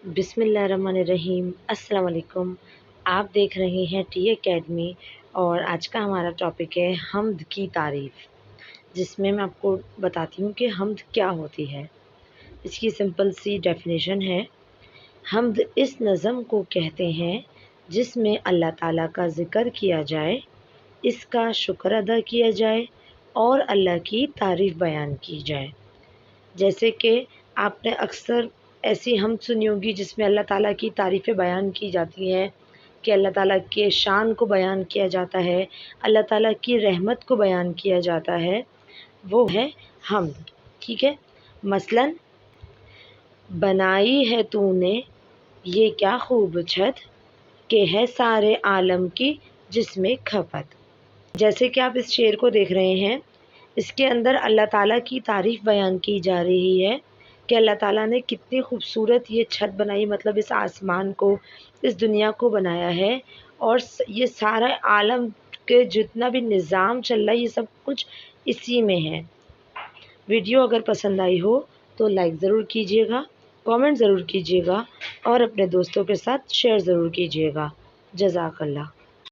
بسم اللہ الرحمن الرحیم۔ السلام علیکم۔ آپ دیکھ رہے ہیں ٹی اکیڈمی اور آج کا ہمارا ٹاپک ہے حمد کی تعریف، جس میں آپ کو بتاتی ہوں کہ حمد کیا ہوتی ہے۔ اس کی سمپل سی ڈیفینیشن ہے، حمد اس نظم کو کہتے ہیں جس میں اللہ تعالیٰ کا ذکر کیا جائے، اس کا شکر ادا کیا جائے اور اللہ کی تعریف بیان کی جائے۔ جیسے کہ آپ نے اکثر ایسی حمد سنی ہوگی جس میں اللہ تعالیٰ کی تعریفیں بیان کی جاتی ہیں، کہ اللہ تعالیٰ کے شان کو بیان کیا جاتا ہے، اللہ تعالیٰ کی رحمت کو بیان کیا جاتا ہے، وہ ہے حمد۔ ٹھیک ہے، مثلاً بنائی ہے تو نے یہ کیا خوب چھت، کہ ہے سارے عالم کی جس میں کھپت۔ جیسے کہ آپ اس شعر کو دیکھ رہے ہیں، اس کے اندر اللہ تعالیٰ کی تعریف بیان کی جا رہی ہے کہ اللہ تعالیٰ نے کتنی خوبصورت یہ چھت بنائی، مطلب اس آسمان کو، اس دنیا کو بنایا ہے، اور یہ سارا عالم کے جتنا بھی نظام چل رہا ہے یہ سب کچھ اسی میں ہے۔ ویڈیو اگر پسند آئی ہو تو لائک ضرور کیجیے گا، کامنٹ ضرور کیجیے گا اور اپنے دوستوں کے ساتھ شیئر ضرور کیجیے گا۔ جزاک اللہ۔